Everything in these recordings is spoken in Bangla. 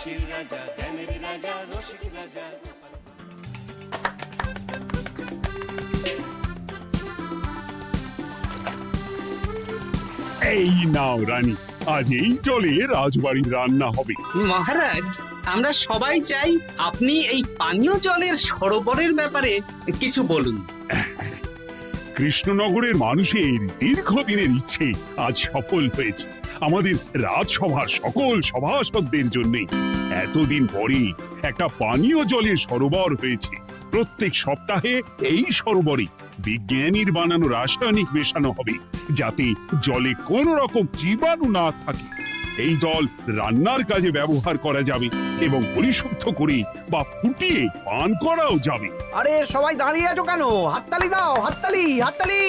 হাসির রাজা, জ্ঞানের রাজা, রসিক রাজা। এই নাও রানী, আজ এই জলে রাজবাড়ির রান্না হবে। মহারাজ, আমরা সবাই চাই আপনি এই পানীয় জলের সরোবরের ব্যাপারে কিছু বলুন। কৃষ্ণনগরের মানুষের দীর্ঘদিনের ইচ্ছে আজ সফল হয়েছে। আমাদের রাজসভার সকল সভাসদদের জন্যে এতদিন পরে একটা পানীয় জলের সরোবর হয়েছে। প্রত্যেক সপ্তাহে এই সরোবরে বিজ্ঞানীর বানানো রাসায়নিক মেশানো হবে, যাতে জলে কোনো রকম জীবাণু না থাকে। এই জল রান্নার কাজে ব্যবহার করা যাবে এবং পরিশুদ্ধ করে বা ফুটিয়ে পান করাও যাবে। আরে সবাই দাঁড়িয়ে আছো কেন? হাততালি দাও, হাততালি, হাততালি।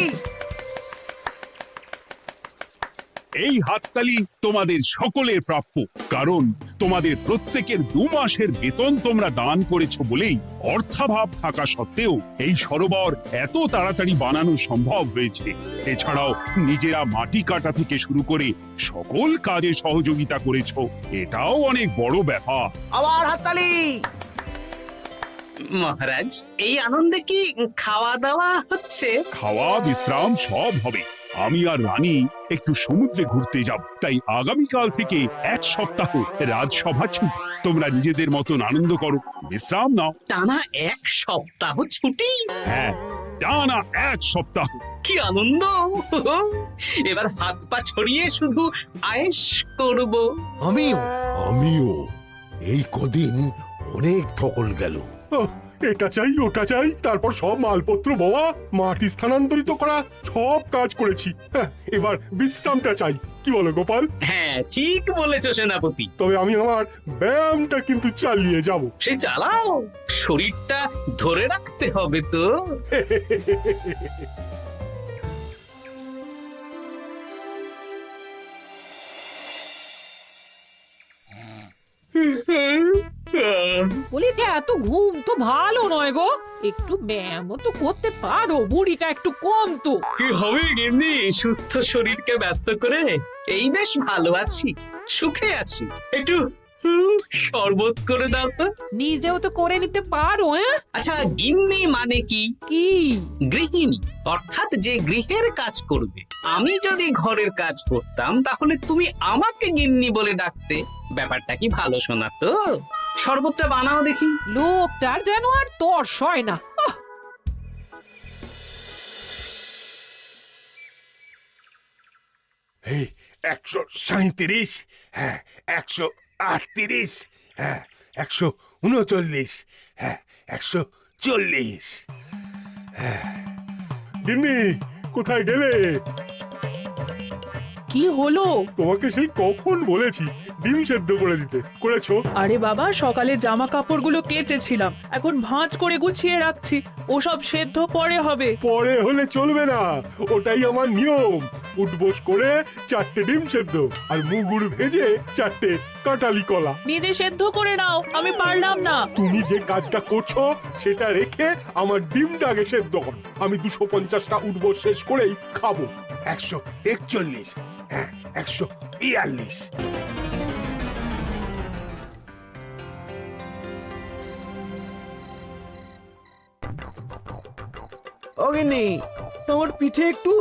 এই হাততালি তোমাদের সকলের প্রাপ্য, কারণ তোমাদের প্রত্যেকের 2 মাসের বেতন তোমরা দান করেছো বলেই অর্থাভাব থাকা সত্ত্বেও এই সরোবর এত তাড়াতাড়ি বানানো সম্ভব হয়েছে। এছাড়াও নিজেরা মাটি কাটা থেকে শুরু করে সকল কাজে সহযোগিতা করেছো, এটাও অনেক বড় ব্যাপার। আবার হাততালি। মহারাজ, এই আনন্দে কি খাওয়া দাওয়া হচ্ছে? খাওয়া বিশ্রাম সব হবে। আমি আর রানী একটু সমুদ্রে ঘুরতে যাব, তাই আগামীকাল থেকে 1 সপ্তাহ রাজসভা ছুটি। তোমরা নিজেদের মতন আনন্দ করো, বিশ্রাম নাও। টানা 1 সপ্তাহ ছুটি? হ্যাঁ, টানা 1 সপ্তাহ। কি আনন্দ! এবার হাত পা ছড়িয়ে শুধু আয়েশ করব। আমিও এই কদিন অনেক ধকল গেল। এটা চাই ওটা চাই, তারপর সব মালপত্র বাবা মাটি স্থানান্তরিত করা সব কাজ করেছি। এবার বিশ্রামটা চাই, কি বলো গোপাল? হ্যাঁ, ঠিক বলেছো সেনাপতি। তবে আমি আমার ব্যায়ামটা কিন্তু চালিয়ে যাব। সে চালাও, শরীরটা ধরে রাখতে হবে তো। বলি এত ঘুম তো ভালো নয় গো, একটু ব্যায়ামও তো করতে পারো, বুড়িটা একটু কম তো। কি হবে গিন্নি, সুস্থ শরীরকে ব্যস্ত করে এই বেশ ভালো আছি, সুখে আছি। একটু শরবত করে দাও তো। নিজেও তো করে নিতে পারো। আচ্ছা, গিন্নি মানে কি? কি? গৃহিণী, অর্থাৎ যে গৃহের কাজ করবে। আমি যদি ঘরের কাজ করতাম তাহলে তুমি আমাকে গিন্নি বলে ডাকতে। ব্যাপারটা কি ভালো শোনা তো? শরবতটা বানাও দেখি। লোকটার যেন আর তর্স হয় না। এই 137, হ্যাঁ 138, হ্যাঁ 139, হ্যাঁ 140। গিন্নি কোথায় গেলে? কি হলো? তোমাকে সেই কখন বলেছি ডিম সেদ্ধ করে দিতে, করেছো? আরে বাবা, সকালে জামা কাপড়গুলো কেচেছিলাম, এখন ভাঁজ করে গুছিয়ে রাখছি। ওসব সেদ্ধ পরে হবে। পরে হলে চলবে না, ওটাই আমার নিয়ম। উঠবোস করে 4টে ডিম সেদ্ধ আর মুগুর ভেজে 4টে কাঁঠালি কলা। নিজে সেদ্ধ করে নাও, আমি পারলাম না। তুমি যে কাজটা করছো সেটা রেখে আমার ডিমটা আগে সেদ্ধ করো। আমি 250টা উঠবোস শেষ করেই খাবো। 141, হ্যাঁ 142। ও গিন্নি, তোমার পিঠে একটু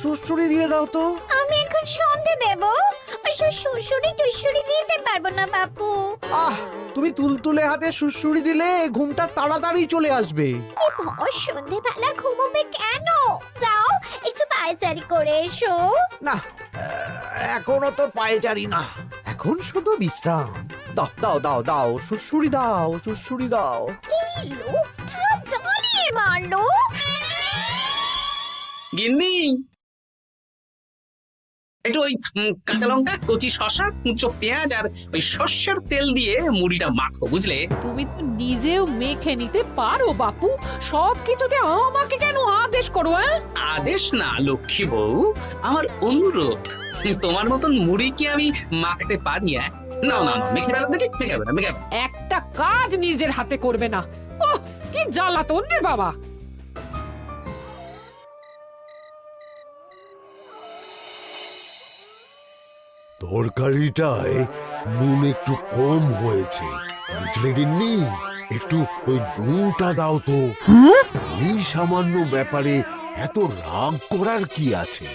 সুড়সুড়ি দিয়ে দাও তো। আমি এখন সন্ধে দেব, ওসব সুড়সুড়ি টুসুড়ি দিতে পারবো না বাপু। তুমি তুলতুলে হাতে সুড়সুড়ি দিলে ঘুমটা তাড়াতাড়ি চলে আসবে। এই সন্ধেবেলা ঘুমোবে কেন? যাও একটু পায়চারি করে এসো। না, এখনো তো পায়চারি না, এখন শুধু বিশ্রাম। দাও দাও দাও দাও, সুড়সুড়ি দাও, সুড়সুড়ি দাও। এই লোকটা জ্বালিয়ে মারলো। গিন্নি, একটু ওই কাঁচা লঙ্কা, কচি শসা, কুচো পেঁয়াজ আর ওই সর্ষের তেল দিয়ে মুড়িটা মাখো, বুঝলে? তুমি তো নিজেও মেখে নিতে পারো বাপু, সবকিছুতে আমাকে কেন আদেশ করো? আদেশ না লক্ষ্মী বউ, আমার অনুরোধ। তোমার মতন মুড়ি কি আমি মাখতে পারি? না না না, মেখে ফেলো দেখি, মেখে ফেলো, মেখে ফেলো। একটা কাজ নিজের হাতে করবে না। ওহ, কি জ্বালাতন রে বাবা। তরকারিটায় নুন একটু কম হয়েছে, বুঝলে গিন্নি? একটু ওই নুনটা দাও তো। এই সামান্য ব্যাপারে এত রাগ করার কি আছে?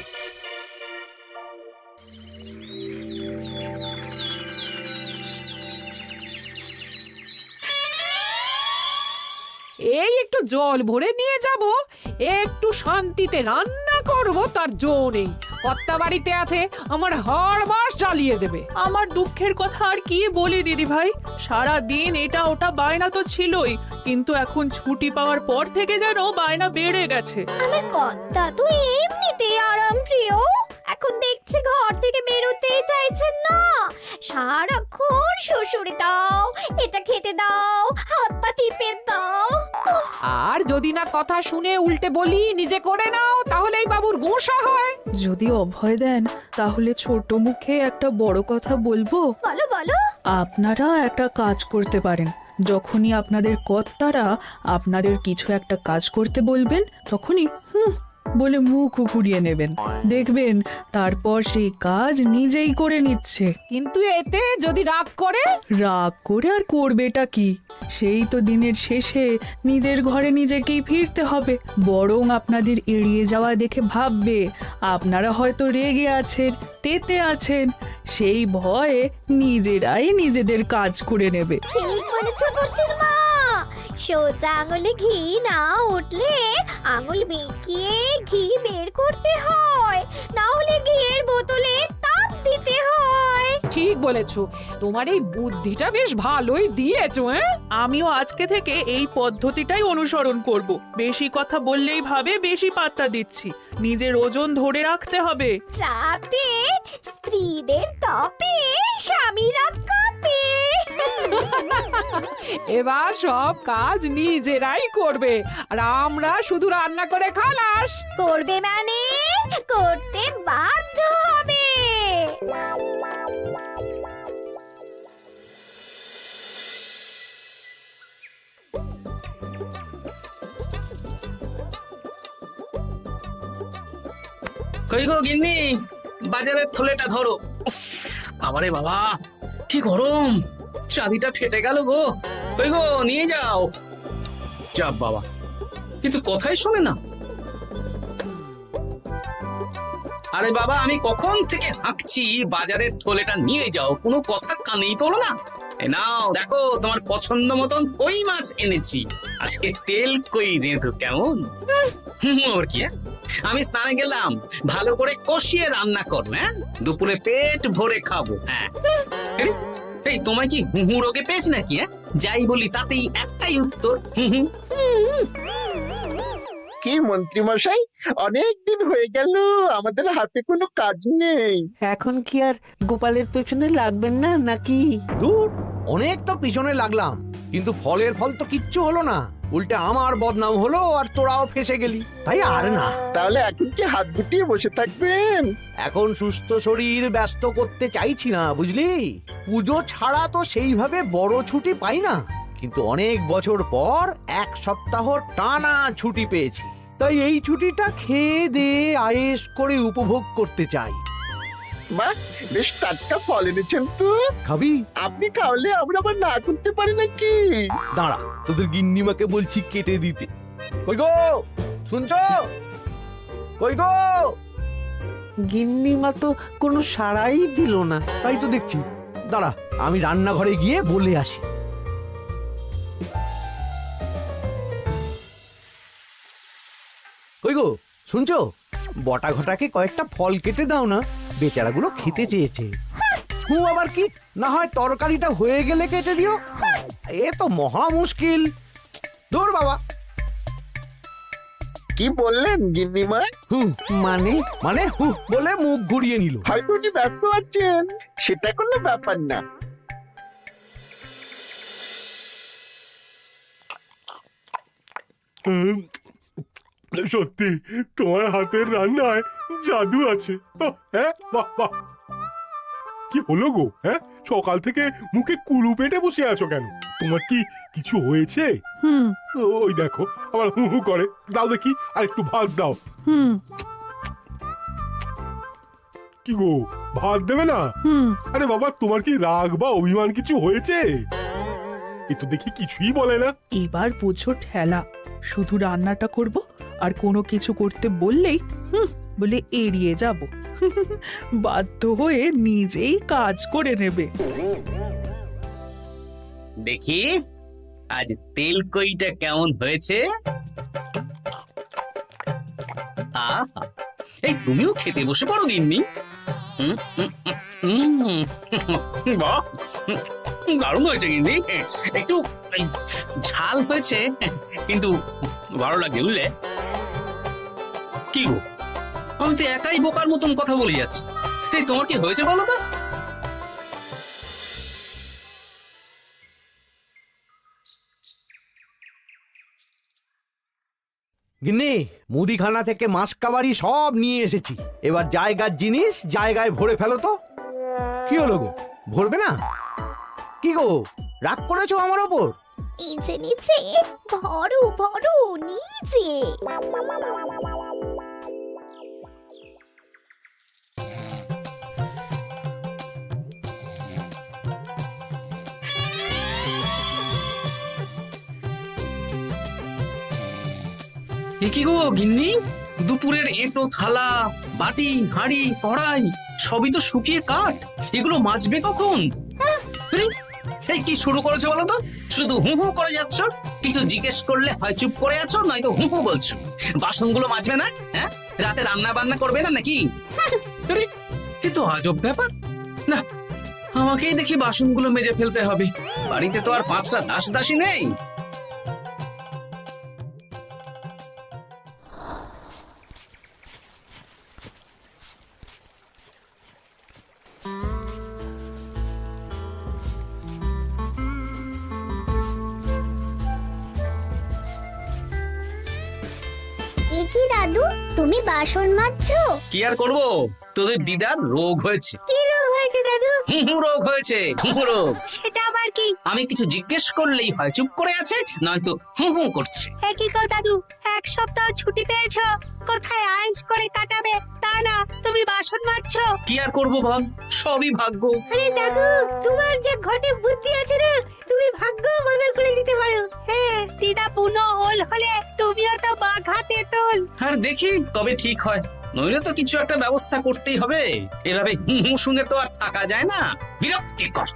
এই একটু জল ভরে নিয়ে যাব, একটু শান্তিতে রান্না করব তার জো নেই। কর্তা বাড়িতে আছে, আমার হাড় বাস জ্বালিয়ে দেবে। আমার দুঃখের কথা আর কি বলি দিদি ভাই, সারা দিন এটা ওটা বায়না তো ছিলই, কিন্তু এখন ছুটি পাওয়ার পর থেকে যেন বায়না বেড়ে গেছে। আমার কর্তা তো এমনিতেই আরাম প্রিয়, এখন দেখছি ঘর থেকে বেরোতেই চাইছেন না। সারাক্ষণ শ্বশুরে দাও, এটা খেতে দাও, হাত পা টিপে দাও। আর যদি না কথা শুনে উল্টে বলি নিজে করে নাও, তাহলেই বাবুর গোসা হয়। যদি অভয় দেন তাহলে ছোট মুখে একটা বড় কথা বলবো। বলো বলো। আপনারা একটা কাজ করতে পারেন, যখনই আপনাদের কর্তারা আপনাদের কিছু একটা কাজ করতে বলবেন তখনই বলে মুখ ঘুরিয়ে নেবেন, দেখবেন তারপর সেই কাজ নিজেই করে নিচ্ছে। কিন্তু এতে যদি রাগ করে? রাগ করে আর করবেটা কি, সেই তো দিনের শেষে নিজের ঘরে নিজেকেই ফিরতে হবে। বরং আপনাদের এড়িয়ে যাওয়া দেখে ভাববে আপনারা হয়তো রেগে আছেন, তেতে আছেন, সেই ভয়ে নিজেরাই নিজেদের কাজ করে নেবে। ঠিক বলেছ বুচির মা, সোজা আঙুলে ঘি না উঠলে আঙুল বেঁকিয়ে ঘি বের করতে হয়, না হলে ঘিয়ের বোতলে তাপ দিতে হয়। ঠিক বলেছো, তোমার এই বুদ্ধিটা বেশ ভালোই দিয়েছো। আমিও আজকে থেকে এই পদ্ধতিটাই অনুসরণ করব। বেশি কথা বললেই ভাবে বেশি পাত্তা দিচ্ছি, নিজের ওজন ধরে রাখতে হবে, যাতে স্ত্রীদের তপে স্বামীরা কাঁপে। এবার সব কাজ নিজেরাই করবে, আর আমরা শুধু রান্না করে খালাস। করবে মানে করতে বাধ্য হবে। কই গো গিন্নি, বাজারের থলেটা ধরো। উফ, বাবারে বাবা, কি গরম, চাবিটা ফেটে গেল গো। কই গো, নিয়ে যাও। যা বাবা, কিন্তু কথাই শোনে না। আরে বাবা, আমি কখন থেকে হাঁকছি বাজারের থলেটা নিয়ে যাও, কোনো কথা কানেই তোলো না। এ নাও দেখো, তোমার পছন্দ মতন কই মাছ এনেছি, আজকে তেল কই রেঁধো কেমন। ওর কি, আমি স্নানে গেলাম, ভালো করে কষিয়ে রান্না করবো, হ্যাঁ, দুপুরে পেট ভরে খাবো। হ্যাঁ, এই তোমায় কি হুহু রোগে পেয়েছে নাকি? হ্যাঁ, যাই বলি তাতেই একটাই উত্তর, হুহু। কি মন্ত্রী মশাই, অনেক দিন হয়ে গেল আমাদের হাতে কোনো কাজ নেই। এখন কি আর গোপালের পেছনে লাগবেন না নাকি? দূর, অনেক তো পিছনে লাগলাম, কিন্তু ফলের ফল তো কিচ্ছু হলো না, উল্টে আমার বদনাম হলো আর তোরাও ফেসে গেলি। তাই আর না। তাহলে এখন কি হাত গুটিয়ে বসে থাকবেন? এখন সুস্থ শরীর ব্যস্ত করতে চাইছি না, বুঝলি? পুজো ছাড়া তো সেইভাবে বড় ছুটি পাই না, কিন্তু অনেক বছর পর এক সপ্তাহ টানা ছুটি পেয়েছি, তাই এই ছুটিটা খেয়ে দিয়ে আয়েশ করে উপভোগ করতে চাই। বাহ, বেশ টাটকা ফল এনেছেন তো। খাবি? আপনি খাওয়ালে আমরা আবার না করতে পারি নাকি? দাঁড়া, তোদের গিন্নিমাকে বলছি কেটে দিতে। কই গো, শুনছো? কই গো? গিন্নিমা তো কোনো সাড়াই দিল না, তাই তো দেখছি। দাঁড়া, আমি রান্নাঘরে গিয়ে বলে আসি। কই গো, শুনছো? বটা ঘটাকে কয়েকটা ফল কেটে দাও না, বেচারাগুলো খেতে চেয়েছে। আবার কি, না হয় তরকারিটা হয়ে গেলে কেটে দিও। এ তো মহা মুশকিল। দূর বাবা। কি বললেন গিন্নিমা? মানে মানে বলে মুখ ঘুরিয়ে নিল। হয়তো উনি ব্যস্ত আছেন, সেটা কোনো ব্যাপার না। সত্যি তোমার হাতের রান্নায় জাদু আছে। হ্যাঁ, বাহ বাহ। কি হলো গো? হ্যাঁ, সকাল থেকে মুখে কুলু পেটে বসে আছো কেন? তোমার কি কিছু হয়েছে? ওই দেখো আবার হু হু করে। দাও দেখি, আর একটু ভাত দাও। কি গো, ভাত দেবে না? আরে বাবা, তোমার কি রাগ বা অভিমান কিছু হয়েছে? এ তো দেখি কিছুই বলে না। এবার বুঝো ঠেলা, শুধু রান্নাটা করব আর কোনো কিছু করতে বললেই বলে এড়িয়ে যাব। বাধ্য হয়ে নিজেই কাজ করে নেবে। দেখি আজ তেল কইটা কেমন হয়েছে। আহা, এই তুমিও খেতে বসে পড়ো গিন্নি। বাহ, দারুণ হয়েছে গিন্নি। একটু এই ঝাল হয়েছে কিন্তু ভালো লাগে, বুঝলে? কি গো, আমি তো একাই বোকার মতন কথা বলে যাচ্ছি। এই তোমার কি হয়েছে বলো তো? গিন্নি, মুদিখানা থেকে মাসকাবারি সব নিয়ে এসেছি। এবার জায়গার জিনিস জায়গায় ভরে ফেলো তো। কি হলো গো, ভরবে না? কি গো, রাগ করেছো আমার ওপর? নিচে নিচে ভরো ভরো নিচে। এ কি গো গিন্নি, দুপুরের এঁটো থালা, বাটি, হাঁড়ি, কড়াই সবই তো শুকিয়ে কাঠ। এগুলো মাজবে কখন? আরে, এই কি শুরু করেছো বলো তো? শুধু হু হু করে যাচ্ছ। কিছু জিজ্ঞেস করলে হয় চুপ করে আছো, নয়তো হু হু বলছো। বাসনগুলো মাজবে না? হ্যাঁ, রাতে রান্না বান্না করবে না নাকি? আরে, এ তো আজব ব্যাপার। না, আমাকেই দেখি বাসনগুলো মেজে ফেলতে হবে। বাড়িতে তো আর 5টা দাস দাসী নেই। এ কি দাদু, তুমি বাসন মাজছো? কি আর করবো, তোদের দিদার রোগ হয়েছে। কি রোগ হয়েছে দাদু? হুহু রোগ হয়েছে, হুহু রোগ। সেটা আবার কি? আমি কিছু জিজ্ঞেস করলেই হয় চুপ করে আছে, নয়তো হু হু করছে। এ কি গো দাদু, 1 সপ্তাহ ছুটি পেয়েছো, কোথায় আইস করে কাটাবে তা না তুমি বাসন মাজছো? কি আর করবো বল, সবই ভাগ্য। আরে দাদু, তোমার যে ঘটে বুদ্ধি আছে না, তুমি ভাগ্য বদল করে দিতে পারো। হ্যাঁ, দিদা পুনো হল হলে তুমিও তো বাঘাতে তোল। আর দেখি কবে ঠিক হয়, নইলে তো কিছু একটা ব্যবস্থা করতেই হবে। এভাবে হু হু শুনে তো আর থাকা যায় না, বিরক্তিকর।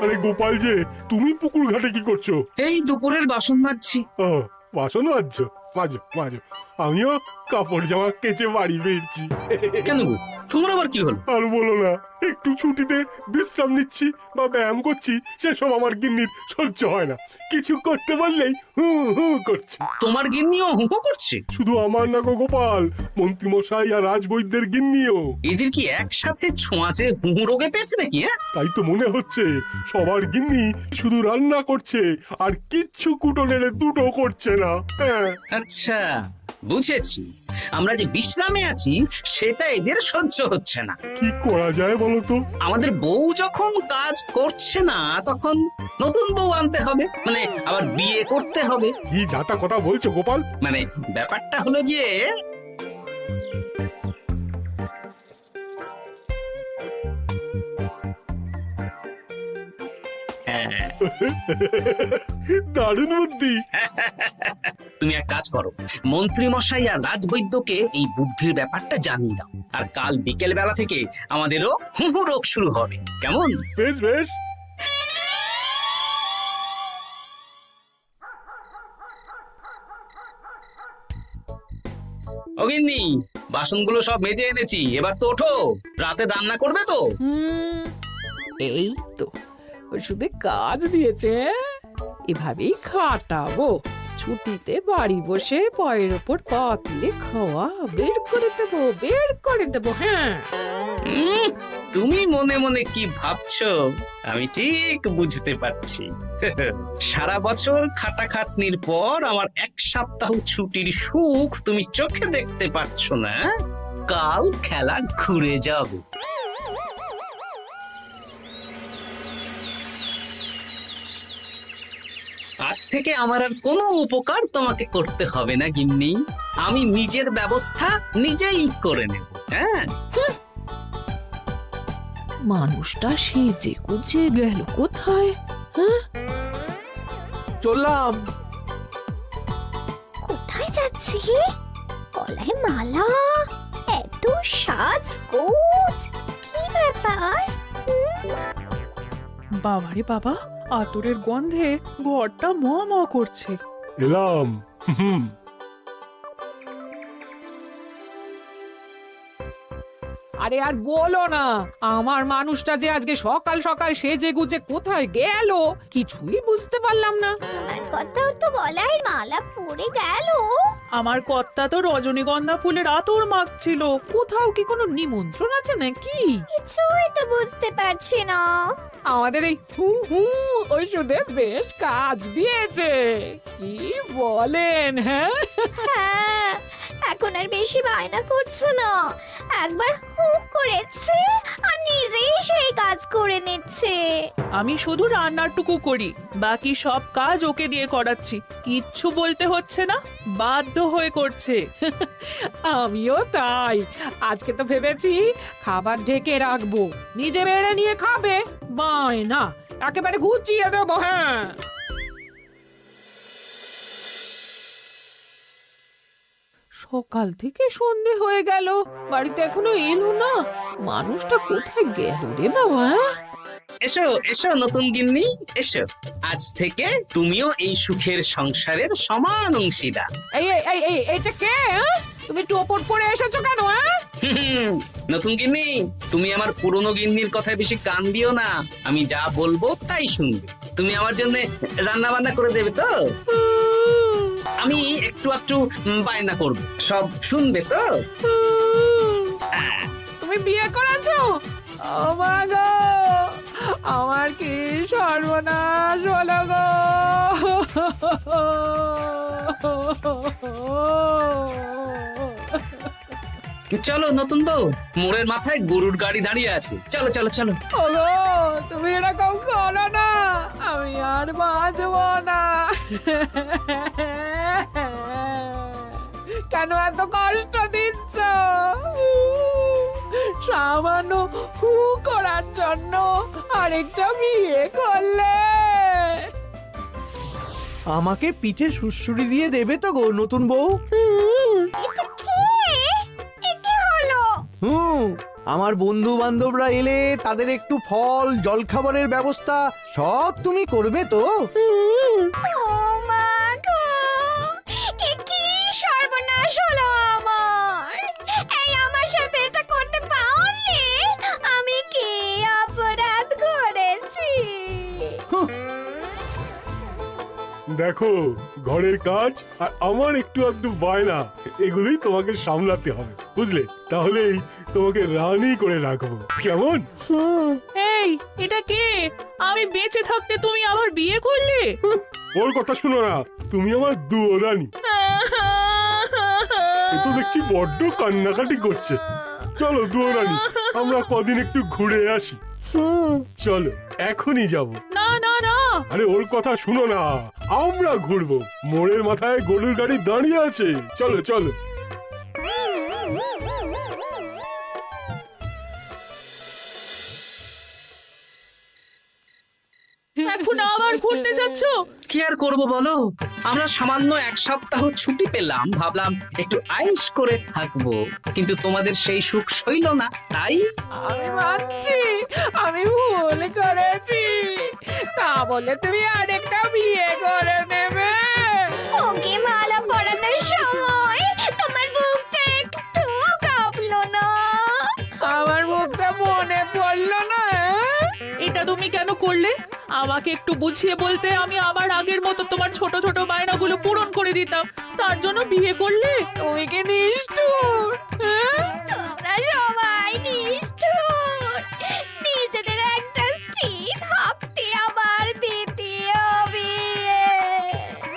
আরে গোপাল যে, তুমি পুকুর ঘাটে কি করছো? এই দুপুরের বাসন মাজছি। ও, বাসন মাজছো? মাজো মাজো, আমিও কাপড় জামা কেচে বাড়ি ফিরছি। কেন গো, তোমার আবার কি হলো? আর বলো না, একটু ছুটিতে বিশ্রাম নিচ্ছি বা ব্যায়াম করছি, সেসব আমার গিন্নির সহ্য হয় না। কিছু করতে বললেই হু হু করছে। তোমার গিন্নিও হু হু করছে? শুধু আমার না গো গোপাল, মন্ত্রীমশাই আর রাজবৈদ্যের গিন্নিও। এদের কি একসাথে ছোঁয়াচে হু হু রোগে পেয়েছে নাকি? হ্যাঁ, তাই তো মনে হচ্ছে সবার গিন্নি শুধু রান্না করছে আর কিচ্ছু কুটো নেড়ে দুটো করছে না। হ্যাঁ, আচ্ছা বুঝেছি, আমরা যে বিশ্রামে আছি সেটা এদের সহ্য হচ্ছে না। কি করা যায় বলো তো? আমাদের বউ যখন কাজ করছে না, তখন নতুন বউ আনতে হবে, মানে আবার বিয়ে করতে হবে। কি যাতা কথা বলছো গোপাল? মানে ব্যাপারটা হলো গিয়ে, হ্যাঁ, দারুণ বুদ্ধি। তুমি এক কাজ করো, মন্ত্রী মশাই আর রাজবৈদ্যকে এই বুদ্ধির ব্যাপারটা জানিয়ে দাও, আর কাল বিকেল বেলা থেকে আমাদেরও হু হু রোগ শুরু হবে, কেমন? বেশ বেশ। অগিন্নি, বাসনগুলো সব মেজে এনেছি, এবার তো ওঠো। রাতে রান্না করবে তো? এই তো, ওই শুধু কাজ দিয়েছে, এভাবেই খাটাবো। ছুটিতে বাড়ি বসে পায়ের ওপর পা তুলে খাওয়া বের করে দেবো, বের করে দেবো। হ্যাঁ, তুমি মনে মনে কি ভাবছো আমি ঠিক বুঝতে পারছি। সারা বছর খাটাখাটনির পর আমার 1 সপ্তাহ ছুটির সুখ তুমি চোখে দেখতে পারছো না। কাল খেলা ঘুরে যাবে। আজ থেকে আমার আর কোনো উপকার তোমাকে করতে হবে না গিন্নি, আমি নিজের ব্যবস্থা নিজেই করে নেব। হ্যাঁ, মানুষটা সেজে গুজে গেল কোথায়? চললাম। কোথায় যাচ্ছি? গলায় মালা, এত সাজগোজ, কি ব্যাপার? বাবারে বাবা, আতরের গন্ধে ঘরটা ম ম করছে। এলাম। হুম। আরে আর বলো না, আমার মানুষটা যে আজকে সকাল সকাল সেজে গুজে কোথায় গেল কিছুই বুঝতে পারলাম না। আমার কথাও তো গলায় মালা পড়ে গেল। আমার কর্তা তো রজনীগন্ধা ফুলের আতর মাখছিল। কোথাও কি কোনো নিমন্ত্রণ আছে নাকি? কিছুই তো বুঝতে পারছি না। আমাদের এই হু হু ওষুধে বেশ কাজ দিয়েছে, কি বলেন? হ্যাঁ, হ্যাঁ, এখন আর বেশি বায়না করছে না। একবার হুক করেছে আর নিজেই সেই কাজ করে নিচ্ছে। আমি শুধু রান্নাটুকু করি, বাকি সব কাজ ওকে দিয়ে করাচ্ছি। কিচ্ছু বলতে হচ্ছে না, বাধ্য হয়ে করছে। আমিও তাই। আজকে তো ভেবেছি খাবার ঢেকে রাখবো, নিজে বেড়ে নিয়ে খাবে। বায়না একেবারে গুছিয়ে দেবো। হ্যাঁ, সকাল থেকে সন্ধে হয়ে গেল, বাড়িতে এখনো এলো না। মানুষটা কোথায় গেল রে বাবা? এসো এসো নতুন গিন্নি, এসো। আজ থেকে তুমিও এই সুখের সংসারের সমান অংশীদার। এই এই এই এই এটা কে? হ্যাঁ? তুমি টোপট পরে এসেছো কেন? হ্যাঁ, নতুন গিন্নি, তুমি আমার পুরনো গিন্নির কথায় বেশি কান দিও না। আমি যা বলবো তাই শুনবে। তুমি আমার জন্য রান্না বান্না করে দেবে তো? আমি একটু একটু বায়না করবো, সব শুনবে তো? তুমি বিয়ে করেছো? ও মা গো, আমার কি সর্বনাশ হলো গো! চলো নতুন বউ, মোড়ের মাথায় গরুর গাড়ি দাঁড়িয়ে আছে, চলো চলো চলো। ওগো, তুমি এরকম করো না, আমি আর বাঁচবো না। কেন এত কষ্ট দিচ্ছ? সামান্য হু করার জন্য আরেকটা বিয়ে করলে? আমাকে পিঠে সুড়সুড়ি দিয়ে দেবে তো গো নতুন বউ? এটা কে? এ কি হলো? আমার বন্ধু বান্ধবরা এলে তাদের একটু ফল জলখাবারের ব্যবস্থা সব তুমি করবে তো? ও মা গো, এ কি সর্বনাশ হলো আমার! এই আমার সাথে এটা করতে পারলে? আমি কি অপরাধ করেছি? দেখো, ঘরের কাজ আর আমার একটু একটু বায়না, এগুলোই তোমাকে সামলাতে হবে, বুঝলে? তাহলেই তোমাকে রানী করে রাখবো, কেমন? এই, এটা কে? আমি বেঁচে থাকতে তুমি আবার বিয়ে করলে? ওর কথা শুনো না, তুমি আমার দুয়ো রানী। এ তো দেখছি বড্ড কান্নাকাটি করছে। চলো দুয়ো রানী, আমরা কদিন একটু ঘুরে আসি। চলো, এখনই যাব। না না না, আরে ওর কথা শুনো না, আমরা ঘুরবো। মোড়ের মাথায় গরুর গাড়ি দাঁড়িয়ে আছে, চলো চলো। এখন আবার ঘুরতে যাচ্ছ? কি আর করবো বলো, আমরা সামান্য এক সপ্তাহ ছুটি পেলাম, ভাবলাম একটু আয়েশ করে থাকবো, কিন্তু তোমাদের সেই সুখ সইল না, তাই আমি মানছি আমি ভুল করেছি, তা বলে তুমি আরেকটা বিয়ে করে নেবে? ওকে মালা পরানোর সময় তোমার বুকটা একটু কাঁপলো না? আমার মুখটা মনে পড়লো না? এটা তুমি কেন করলে? আমাকে একটু বুঝিয়ে বলতে আমি আবার আগের মতো তোমার ছোট ছোট বায়নাগুলো পূরণ করে দিতাম। তার জন্য বিয়ে করলে? তুমি কি নিষ্ঠুর? হ্যাঁ? তোমরা সবাই নিষ্ঠুর। নিজেদের একটা স্ত্রী থাকতে আবার দ্বিতীয় বিয়ে।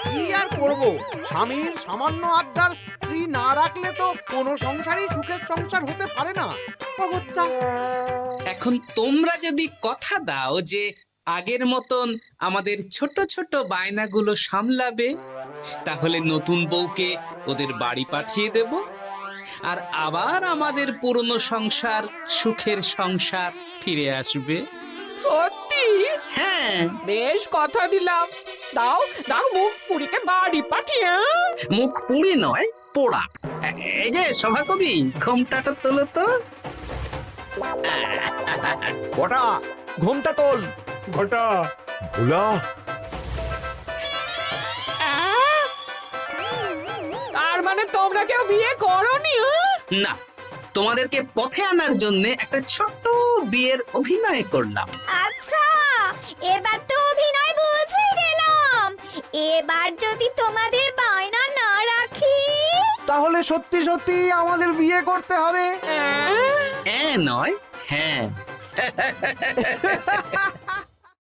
কি আর করবো, স্বামীর সামান্য আবদার স্ত্রী না রাখলে তো কোনো সংসারই সুখের সংসার হতে পারে না। অগত্যা। এখন তোমরা যদি কথা দাও যে আগের মতন আমাদের ছোট ছোট বায়নাগুলো সামলাবে, তাহলে নতুন বউকে ওদের বাড়ি পাঠিয়ে দেব, আর আবার আমাদের পুরনো সংসার, সুখের সংসার ফিরে আসবে। সত্যি? হ্যাঁ, বেশ কথা দিলাম। দাও দাও মুখ পুরীকে বাড়ি পাঠিয়ে আহ? মুখ পুড়ি নয়, পোড়া। এই যে সভাকবি, ঘোমটাটা তোলো তো। কটা ঘুমটা তোল। ঘটা ভোলা আহ? তার মানে তোমরা কেউ বিয়ে করোনি? আহ? না, তোমাদেরকে পথে আনার জন্য একটা ছোট্ট বিয়ের অভিনয় করলাম। আচ্ছা, এবার তো অভিনয় বুঝে গেলাম। এবার যদি তোমাদের বায়না না রাখি, তাহলে সত্যি সত্যি আমাদের বিয়ে করতে হবে। আহ? নয়, হ্যাঁ।